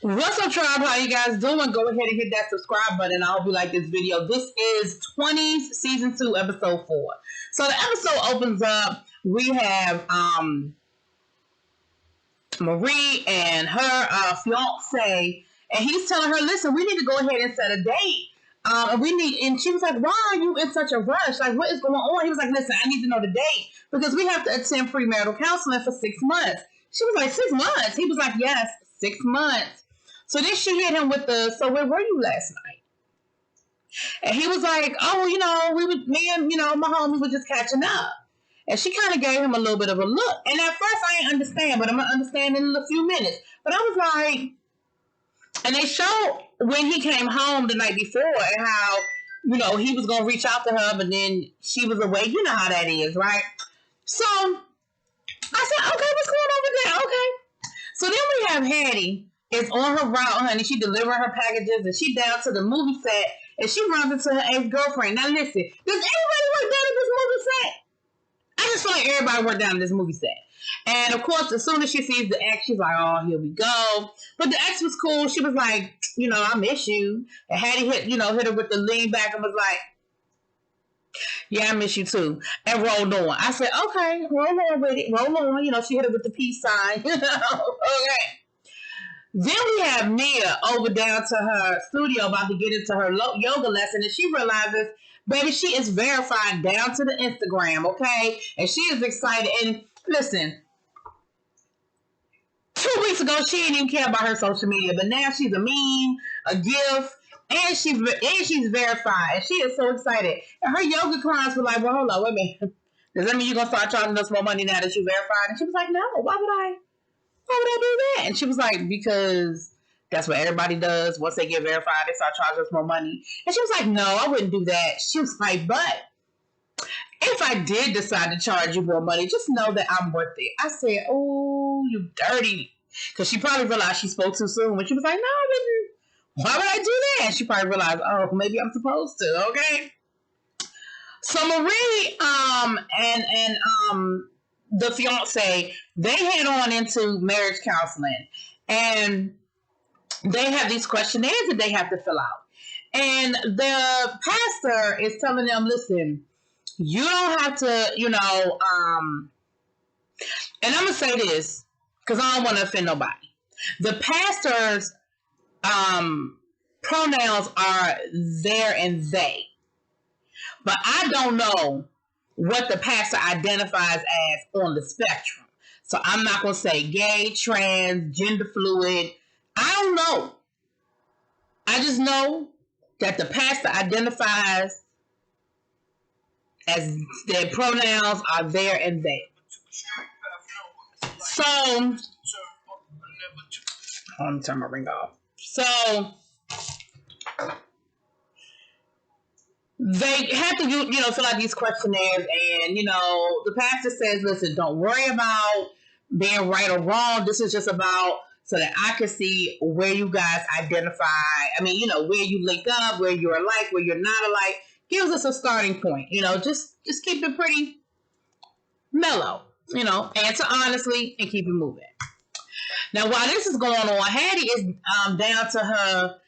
What's up, tribe? How you guys doing? Go ahead and hit that subscribe button. I hope you like this video. This is 20s season 2 episode 4. So the episode opens up. We have Marie and her fiance, and he's telling her, listen, we need to go ahead and set a date. And she was like, why are you in such a rush? Like, what is going on? He was like, listen, I need to know the date because we have to attend premarital counseling for 6 months. She was like, 6 months? He was like, yes, 6 months. So then she hit him with so where were you last night? And he was like, oh, me and my homies were just catching up. And she kind of gave him a little bit of a look. And at first I didn't understand, but I'm going to understand in a few minutes. But I was like, and they showed when he came home the night before and how, he was going to reach out to her, but then she was away. You know how that is, right? So I said, okay, what's going on with that? Okay. So then we have Hattie. Is on her route, honey. She delivering her packages, and she down to the movie set, and she runs into her ex-girlfriend. Now listen, does anybody work down at this movie set? I just feel like everybody worked down at this movie set. And of course, as soon as she sees the ex, she's like, oh, here we go. But the ex was cool. She was like, I miss you. And Hattie hit her with the lean back and was like, yeah, I miss you too. And rolled on. I said, okay, roll on with it. Roll on. She hit her with the peace sign. Okay. Then we have Mia over down to her studio about to get into her yoga lesson, and she realizes, baby, she is verified down to the Instagram, okay? And she is excited. And listen, 2 weeks ago, she didn't even care about her social media, but now she's a meme, a gift, and she's verified. And she is so excited. And her yoga clients were like, well, hold on, wait a minute. Does that mean you're going to start charging us more money now that you're verified? And she was like, no, why would I do that? And she was like, because that's what everybody does. Once they get verified, they start charging us more money. And she was like, no, I wouldn't do that. She was like, but if I did decide to charge you more money, just know that I'm worth it. I said, oh, you dirty. Because she probably realized she spoke too soon. When she was like, no, I wouldn't. Why would I do that? And she probably realized, oh, maybe I'm supposed to, okay? So Marie and the fiance, they head on into marriage counseling, and they have these questionnaires that they have to fill out. And the pastor is telling them, listen, you don't have to, and I'm going to say this because I don't want to offend nobody. The pastor's pronouns are there and they. But I don't know what the pastor identifies as on the spectrum. So I'm not going to say gay, trans, gender fluid. I don't know. I just know that the pastor identifies as their pronouns are there and they. So, let me turn my ring off. So, they have to fill out these questionnaires, and, the pastor says, listen, don't worry about being right or wrong. This is just about so that I can see where you guys identify. I mean, where you link up, where you're alike, where you're not alike. Gives us a starting point, just keep it pretty mellow, answer honestly and keep it moving. Now, while this is going on, Hattie is down to her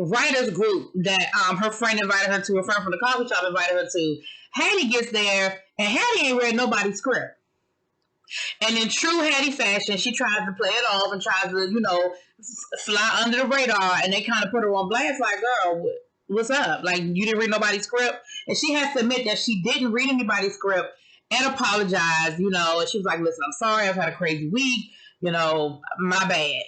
writers group that her friend invited her to, her friend from the coffee shop invited her to. Hattie gets there, and Hattie ain't read nobody's script. And in true Hattie fashion, she tries to play it off and tries to, fly under the radar, and they kind of put her on blast like, girl, what's up? Like, you didn't read nobody's script? And she has to admit that she didn't read anybody's script and apologize, and she was like, listen, I'm sorry, I've had a crazy week, my bad.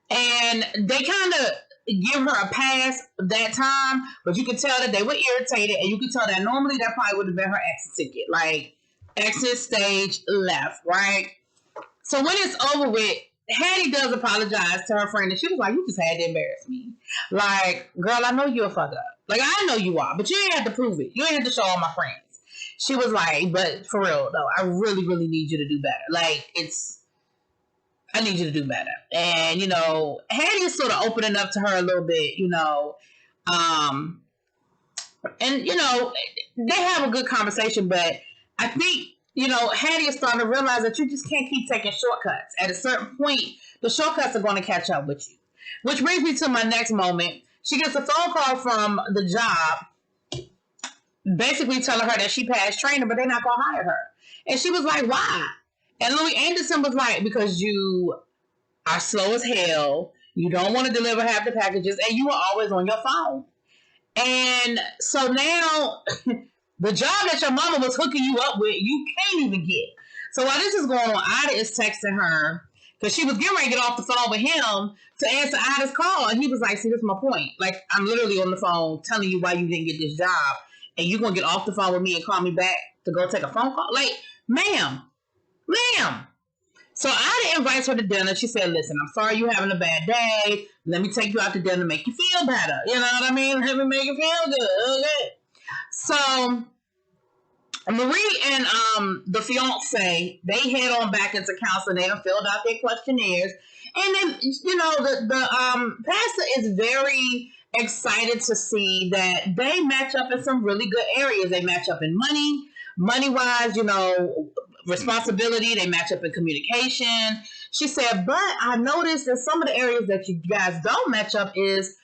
And they kind of give her a pass that time, but you could tell that they were irritated, and you could tell that normally that probably would have been her exit ticket, like exit stage left, right? So when it's over with, Hattie does apologize to her friend, and she was like, you just had to embarrass me. Like, girl, I know you're a fuck up. Like, I know you are, but you ain't have to prove it. You ain't have to show all my friends. She was like, but for real though, I really, really need you to do better. Like, I need you to do better. And, Hattie is sort of opening up to her a little bit, and, they have a good conversation, but I think, Hattie is starting to realize that you just can't keep taking shortcuts. At a certain point, the shortcuts are going to catch up with you. Which brings me to my next moment. She gets a phone call from the job, basically telling her that she passed training, but they're not going to hire her. And she was like, why? And Louis Anderson was like, because you are slow as hell. You don't want to deliver half the packages, and you are always on your phone. And so now, the job that your mama was hooking you up with, you can't even get. So while this is going on, Ida is texting her, because she was getting ready to get off the phone with him to answer Ida's call. And he was like, see, this is my point. Like, I'm literally on the phone telling you why you didn't get this job. And you're going to get off the phone with me and call me back to go take a phone call? Like, ma'am. So Ida invites her to dinner. She said, listen, I'm sorry you're having a bad day. Let me take you out to dinner to make you feel better. You know what I mean? Let me make you feel good. Okay. So Marie and the fiance, they head on back into counseling. They done filled out their questionnaires. And then, you know, the pastor is very excited to see that they match up in some really good areas. They match up in money-wise, you know, responsibility. They match up in communication. She said, but I noticed that some of the areas that you guys don't match up is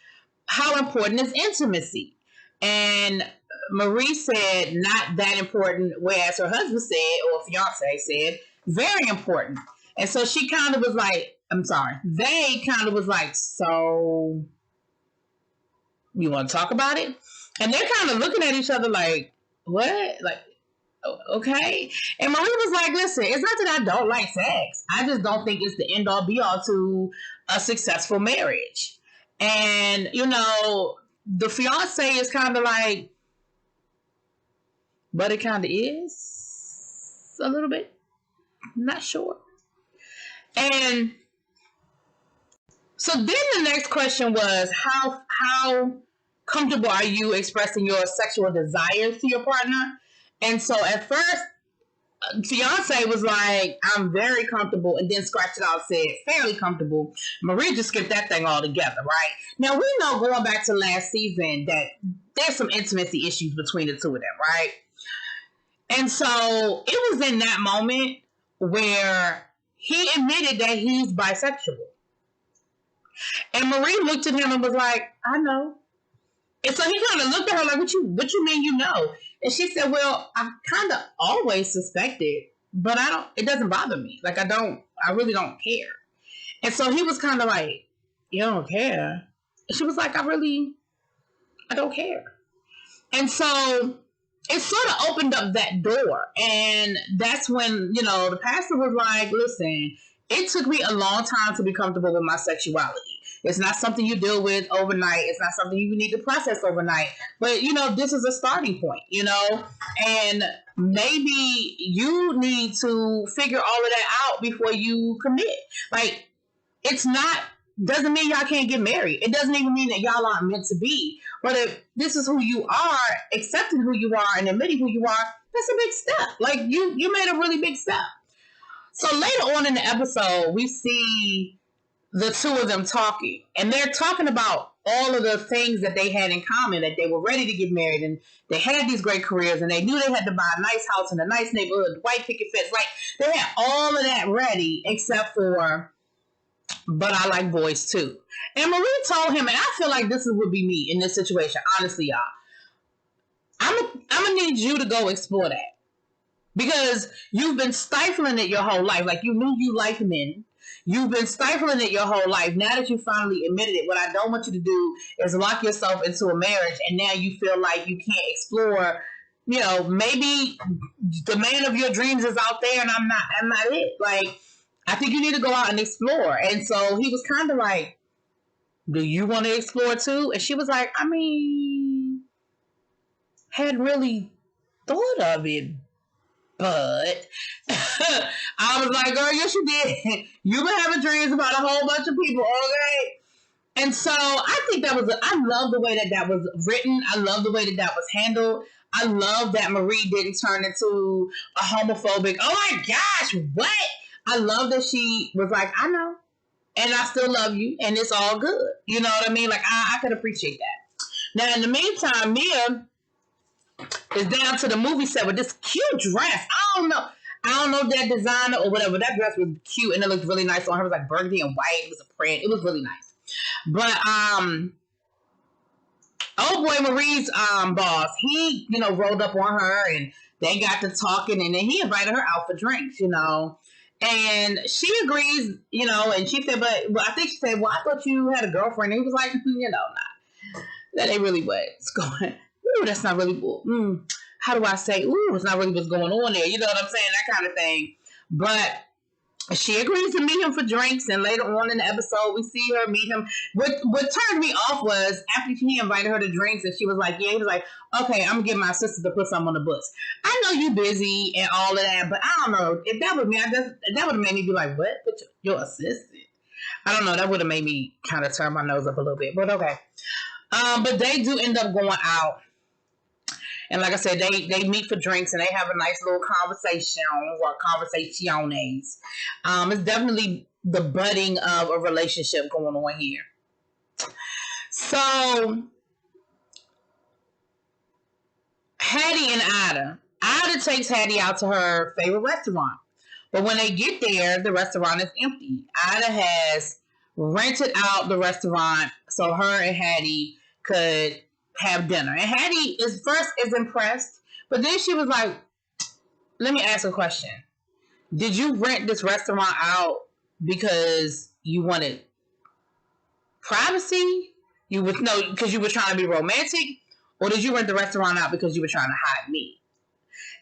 how important is intimacy. And Marie said not that important, whereas her husband said, or fiance said, very important. And so she kind of was like, they kind of was like, so you want to talk about it? And they're kind of looking at each other like, what? Like, okay. And Marie was like, listen, it's not that I don't like sex. I just don't think it's the end all be all to a successful marriage. And, you know, the fiance is kind of like, but it kind of is a little bit, not sure. And so then the next question was, how comfortable are you expressing your sexual desires to your partner? And so at first, fiance was like, I'm very comfortable, and then scratched it out, said fairly comfortable. Marie just skipped that thing altogether, right? Now we know going back to last season that there's some intimacy issues between the two of them, right? And so it was in that moment where he admitted that he's bisexual. And Marie looked at him and was like, I know. And so he kind of looked at her like, what you mean you know? And she said, well, I kind of always suspected, but it doesn't bother me. Like, I really don't care. And so he was kind of like, you don't care? And she was like, I don't care. And so it sort of opened up that door. And that's when, you know, the pastor was like, listen, it took me a long time to be comfortable with my sexuality. It's not something you deal with overnight. It's not something you need to process overnight. But, you know, this is a starting point, you know, and maybe you need to figure all of that out before you commit. Like, doesn't mean y'all can't get married. It doesn't even mean that y'all aren't meant to be. But if this is who you are, accepting who you are and admitting who you are, that's a big step. Like, you made a really big step. So later on in the episode, we see the two of them talking, and they're talking about all of the things that they had in common, that they were ready to get married, and they had these great careers, and they knew they had to buy a nice house in a nice neighborhood, white picket fence. Like, they had all of that ready, except for, but I like boys too. And Marie told him, and I feel like this would be me in this situation, honestly, y'all. I'm gonna need you to go explore that. Because you've been stifling it your whole life. Like, you knew you liked men. You've been stifling it your whole life. Now that you finally admitted it, what I don't want you to do is lock yourself into a marriage, and now you feel like you can't explore, you know, maybe the man of your dreams is out there and I'm not it. Like, I think you need to go out and explore. And so he was kind of like, do you want to explore too? And she was like, I mean, hadn't really thought of it. But I was like, girl, yes, you did. You've been having dreams about a whole bunch of people, okay? And so I think I love the way that was written. I love the way that was handled. I love that Marie didn't turn into a homophobic, oh my gosh, what? I love that she was like, I know, and I still love you, and it's all good. You know what I mean? Like, I could appreciate that. Now, in the meantime, Mia is down to the movie set with this cute dress. I don't know that designer or whatever. That dress was cute and it looked really nice on her. It was like burgundy and white. It was a print. It was really nice. But old boy Marie's boss, he, you know, rolled up on her and they got to talking, and then he invited her out for drinks, you know. And she agrees, you know, and she said, but I think she said, well, I thought you had a girlfriend. And he was like, you know, nah, that ain't really what's going. Ooh, that's not really. How do I say? Ooh, it's not really what's going on there. You know what I'm saying? That kind of thing. But she agrees to meet him for drinks, and later on in the episode, we see her meet him. What turned me off was after he invited her to drinks, and she was like, "Yeah," he was like, "Okay, I'm gonna get my sister to put something on the books." I know you busy and all of that, but I don't know if that was me. That would have made me be like, "What? But your assistant?" I don't know. That would have made me kind of turn my nose up a little bit, but okay. But they do end up going out. And like I said, they meet for drinks and they have a nice little conversation or conversaciones. It's definitely the budding of a relationship going on here. So, Hattie and Ida takes Hattie out to her favorite restaurant. But when they get there, the restaurant is empty. Ida has rented out the restaurant so her and Hattie could have dinner. And Hattie is impressed, but then she was like, let me ask a question. Did you rent this restaurant out because you wanted privacy? Because you were trying to be romantic? Or did you rent the restaurant out because you were trying to hide me?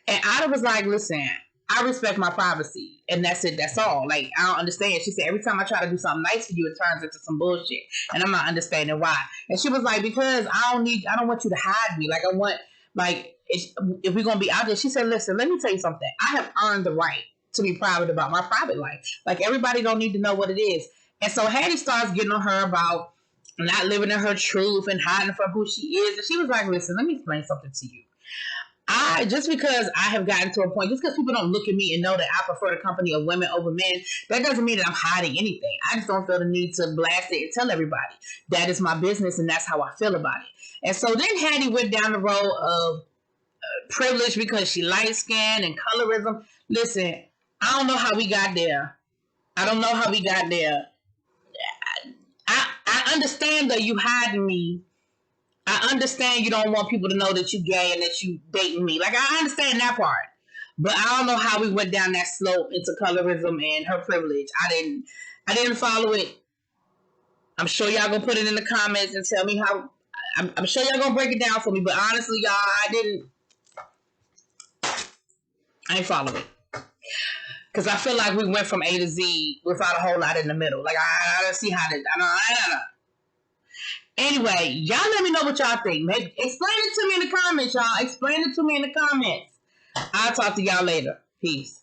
And Ida was like, listen, I respect my privacy, and that's it. That's all. Like, I don't understand. She said, every time I try to do something nice for you, it turns into some bullshit, and I'm not understanding why. And she was like, because I don't want you to hide me. Like, I want, like, if we're gonna be out there. She said, listen, let me tell you something. I have earned the right to be private about my private life. Like, everybody don't need to know what it is. And so Hattie starts getting on her about not living in her truth and hiding from who she is. And she was like, listen, let me explain something to you. Just because I have gotten to a point, just because people don't look at me and know that I prefer the company of women over men, that doesn't mean that I'm hiding anything. I just don't feel the need to blast it and tell everybody. That is my business, and that's how I feel about it. And so then Hattie went down the road of privilege because she light-skinned and colorism. Listen, I don't know how we got there. I don't know how we got there. I understand that you hiding me. I understand you don't want people to know that you gay and that you dating me. Like, I understand that part. But I don't know how we went down that slope into colorism and her privilege. I didn't follow it. I'm sure y'all gonna put it in the comments and tell me how. I'm sure y'all gonna break it down for me. But honestly, y'all, I ain't follow it. Because I feel like we went from A to Z without a whole lot in the middle. Like, I don't see how to. I don't know. Anyway, y'all let me know what y'all think. Maybe explain it to me in the comments, y'all. Explain it to me in the comments. I'll talk to y'all later. Peace.